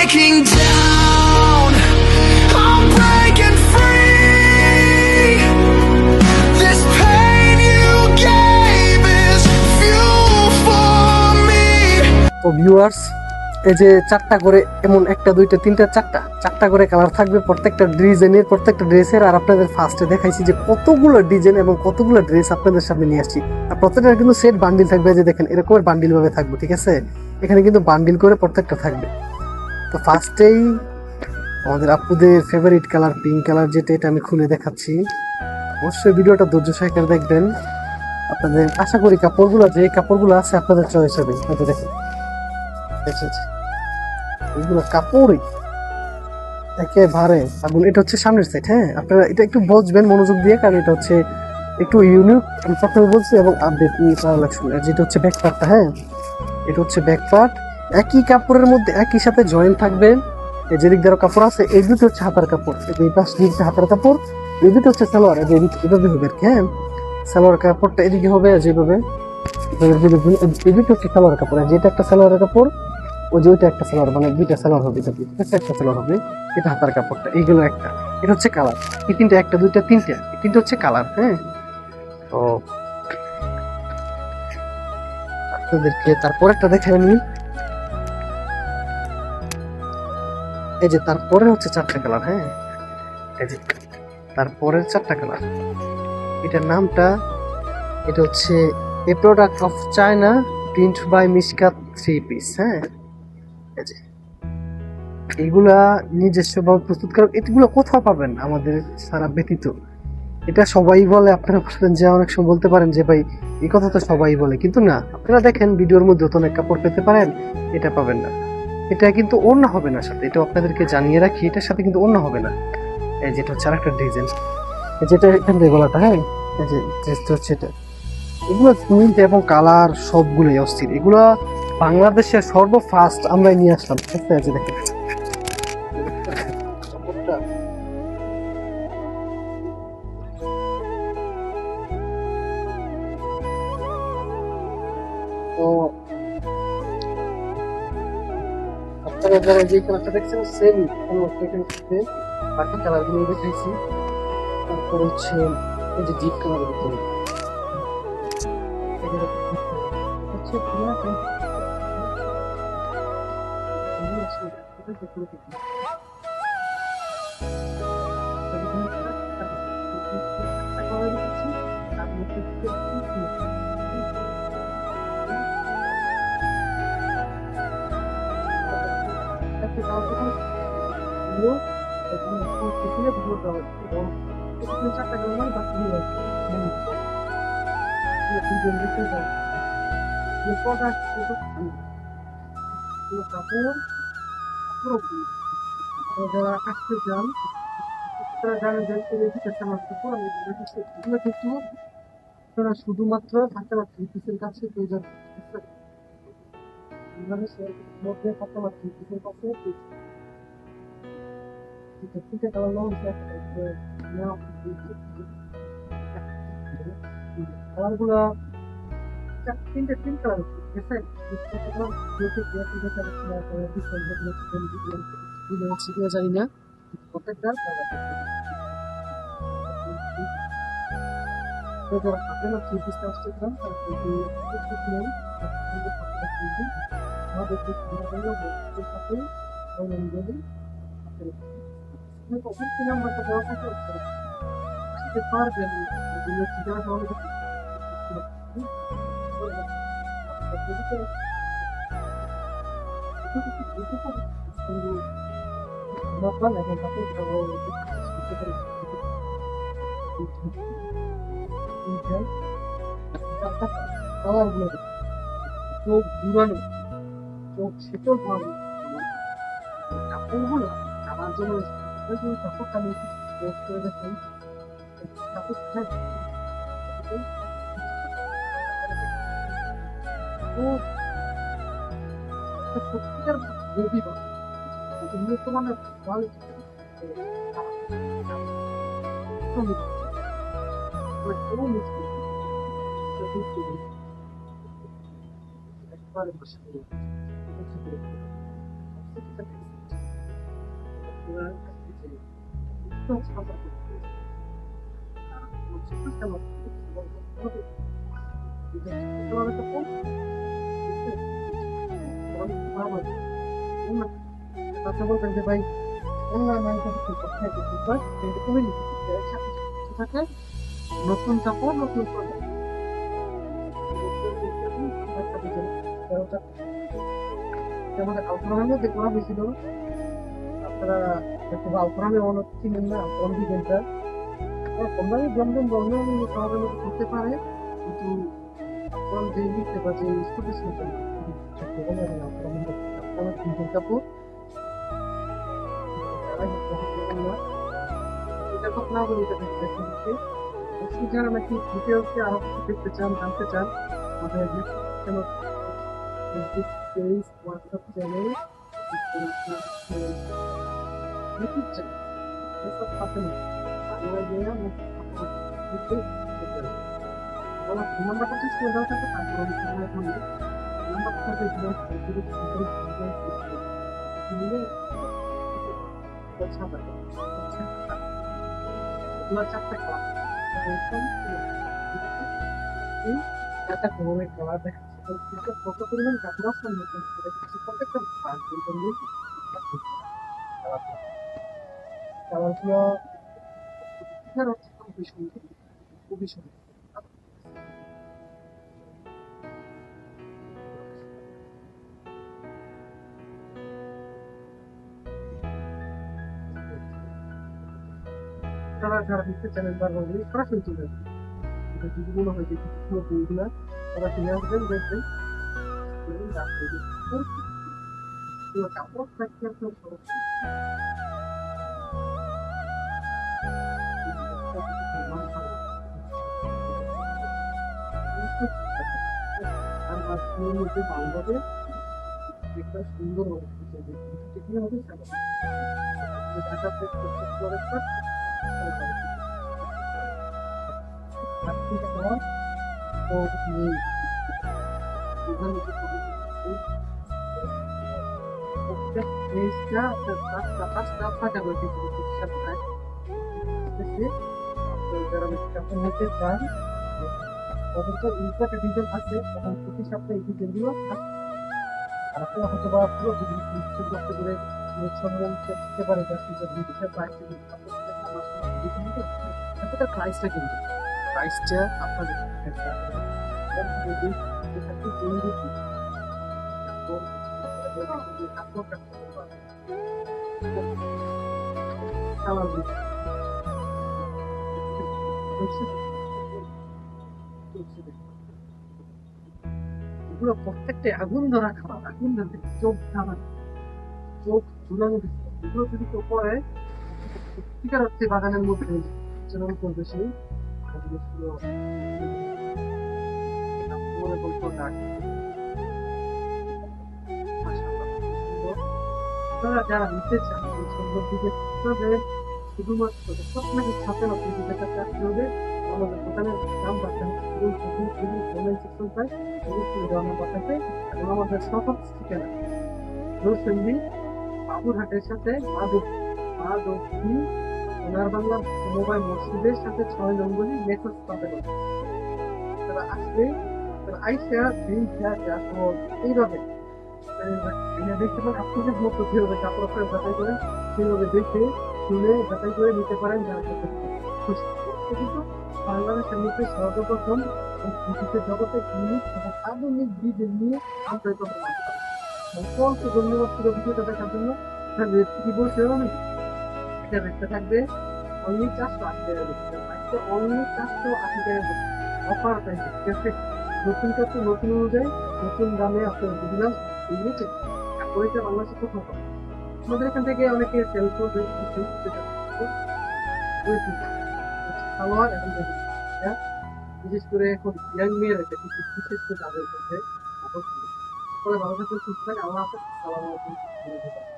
breaking down. I'm breaking free. This pain you gave is fuel for me. তো viewers, এই যে চারটা করে, এমন একটা দুইটা তিনটা চারটা করে কালার থাকবে প্রত্যেকটা ডিজাইনের, প্রত্যেকটা ড্রেসের। আর আপনাদের ফার্স্টে দেখাইছি যে কতগুলো ডিজাইন এবং কতগুলো ড্রেস আপনাদের সামনে নিয়ে আসছি। আর প্রত্যেকটা কিন্তু সেট বান্ডিল থাকবে, যে দেখেন এরকমের বান্ডিল ভাবে থাকবে, ঠিক আছে? এখানে কিন্তু বান্ডিল করে প্রত্যেকটা থাকবে। তো ফার্স্টেই আমাদের আপুদের ফেভারিট কালার পিঙ্ক কালার, যেটা এটা আমি খুলে দেখাচ্ছি। অবশ্যই ভিডিওটা ধৈর্য সহকারে দেখবেন। আপনাদের আশা করি কাপড়গুলো, যে কাপড়গুলো আছে আপনাদের চয়েস হবে। দেখেন এগুলো কাপড়ই একেবারে আগুন। এটা হচ্ছে সামনের সাইড, হ্যাঁ আপনারা এটা একটু বুঝবেন মনোযোগ দিয়ে, কারণ এটা হচ্ছে একটু ইউনিক। আমি প্রথমে বলছি এবং আপডেট নিয়ে ভালো লাগছে। আর যেটা হচ্ছে ব্যাক পার্টটা, হ্যাঁ এটা হচ্ছে ব্যাক পার্ট। একই কাপড়ের মধ্যে একই সাথে জয়েন্ট থাকবে। এই যেদিক দ্বারা কাপড় আছে, এই দুটো হচ্ছে হাতার কাপড়, এই পাশ দিকে হাতার কাপড়, এই দুটো হচ্ছে সালোয়ার। এভাবে হবে আর কি, হ্যাঁ সালোয়ার কাপড়টা এদিকে হবে যেভাবে, এই দুটো হচ্ছে সালোয়ার কাপড়। আর যেটা একটা সালোয়ারের কাপড়, ওই যে ওইটা একটা সালোয়ার, মানে দুইটা সালোয়ার হবে, একটা সালোয়ার হবে। এটা হাতার কাপড়টা, এইগুলো একটা। এটা হচ্ছে কালার। এই তিনটা, একটা দুইটা তিনটা, এই তিনটা হচ্ছে কালার, হ্যাঁ। তো আপনাদেরকে তারপর একটা দেখাই আমি। এই যে তারপরে হচ্ছে চারটা কালার, হ্যাঁ এই যে তারপরের চারটা কালার। এটার নামটা, এটা হচ্ছে a product of China, print by Mishkat three piece, হ্যাঁ এই যে এগুলা নিজস্ব ভাবে প্রস্তুত করা। এগুলো কোথাও পাবেন আমাদের সারা ব্যতীত। এটা সবাই বলে, আপনারা বলবেন যে অনেক সময় বলতে পারেন যে ভাই এই কথা তো সবাই বলে, কিন্তু না। আপনারা দেখেন ভিডিওর মধ্যে তো অনেক কাপড় পেতে পারেন, এটা পাবেন না। এটা কিন্তু ওড়না হবে না সাথে, এটা আপনাদেরকে জানিয়ে রাখি, এটার সাথে কিন্তু ওড়না হবে না। এই যেটা হচ্ছে আরেকটা ডিজাইন, যেটা এখান থেকে গলাটা, হ্যাঁ এই যে ড্রেসটা হচ্ছে এটা। এগুলো প্রিন্ট এবং কালার সবগুলোই অস্থির। এগুলো বাংলাদেশের সর্বফার্স্ট আমরা নিয়ে আসলাম, ঠিক আছে? দেখেন তো আপনারা যারা যে কালারটা দেখছেন সেম বাকি কালার গুলো দেখাইছি। তারপর হচ্ছে এই যে ডিপ কালারের ভিতরে হচ্ছে যারা আসতে চান তারা জানেন যে এগুলো কিন্তু আপনারা শুধুমাত্র ফাতেমা থ্রি পিসের কাছে পেয়ে যাবেন। বাংলাদেশের মধ্যে ফাতেমা থ্রি পিসের কাছে কালারগুলো তিনটে তিন কালার, ঠিক আছে? জানি না প্রত্যেকটা আপনারা থ্রি পিসটা আসতে চান আমাদের সাথে অবশ্যই নাম্বারটা দেওয়া থাকে, আসতে পারবেন। ঠিকানা সহজে চোখ ঘুরানো, চোখ শীতল ভাবে কাপড়গুলো আমার জন্য কাপড়টা আমি পোস্ট করে দেখেন। কাপড় সত্যিকার গভীর উন্নত মানের কথা বলতেন যে ভাই অনলাইন কোথায় কিন্তু খুবই থাকে নতুন কাপড় নতুন প্রোডাক্ট আমাদের আউটরামের মধ্যে করা হয়েছিল। আপনারা হয়তো আউটরামে অনেক চিনেন না কম ডিজাইনটা কম দামি জমজম জমজম শহরের মধ্যে করতে পারে, কিন্তু আপনার যে নিতে বা যে স্কুটি শুনছেন ডিজাইন কাপড় এটা কথা না বলি এটা দেখতে যারা নাকি ডিটেলসে আরো কিছু দেখতে চান জানতে চান আমাদের Facebook page WhatsApp channel YouTube channel এসব থাকে না আপনারা গিয়ে নাম্বারটা চেষ্টা করে দেওয়া থাকে তারপর আমি নাম্বারটা থাকে চারটা ক্লাস একটা ধরনের কালার দেখাচ্ছে কত পরিমাণ কাপড় আসছে প্রত্যেকটা কালারগুলো খুবই সুন্দর খুবই সুন্দর। যারা যারা দেখতে চ্যানেল বারবার সরাসরি চলে আসবে যদি মনে হয় যে বইগুলা তারা কিনে আসবেন দেখবেন কাপড় থাকতে আপনার আর মাঝখানের মধ্যে ভালোভাবে একটা সুন্দর হবে যারা কাপড় নিতে চান অথচ ইনস্টাতে ডিজাইন আছে তখন প্রতি সপ্তাহে এই ডিজাইনগুলো থাকে। আর আপনারা হয়তো বা পুরো যদি কষ্ট করে সম্মান করতে পারে এতটা প্রাইসটা কিন্তু প্রাইসটা আপনাদের এগুলো প্রত্যেকটা আগুন ধরা খাবার আগুন ধরে চোখ ধারা চোখ ঝুলানো এগুলো যদি কেউ পরে সত্যিকার হচ্ছে বাগানের মধ্যে চরণ করবে সেই যারা নিতে চান সুন্দর দিকে শুধুমাত্র আপনাকে সাথে আপনি যেটা চাকরি হবে আমাদের দোকানের দাম পাঠাতে এবং আমাদের সহজ ঠিকানা নরসিংদী বাবুরহাটের সাথে মা দক্ষিণ সোনার বাংলা মোবাইল মসজিদের সাথে 6 নম্বরই মেসেজ পাবেন। তারা আসলে তারা আইসা এইভাবে দেখতে পারেন আপনাদের মতো যেভাবে কাপড় যাচাই করেন সেইভাবে দেখে শুনে যাচাই করে নিতে পারেন যারা কিন্তু বাংলাদেশের মধ্যে সর্বপ্রথম কৃষিতে জগতে ইউনিক এবং আধুনিক বীজ নিয়ে আন্তরিক ধন্যবাদ ছিল ভিডিওটা দেখার জন্য। কি বলছে এটা দেখতে থাকবে অনলি 480 টাকা অনলি 480 টাকা অফার পাইছে ঠিক আছে। নতুন কাপড় নতুন অনুযায়ী নতুন দামে আপনার দিলাম ইংরেজি কাপড়টা বাংলাদেশে কোথাও পাবেন। আমাদের এখান থেকে অনেকে সেল করবে সালোয়ার এবং বিশেষ করে এখন ইয়াং মেয়েরা বিশেষ করে তাদের ক্ষেত্রে সকলে ভালো থাকবেন সুস্থ থাকেন। আল্লাহ হাফেজ। আসসালামু আলাইকুম।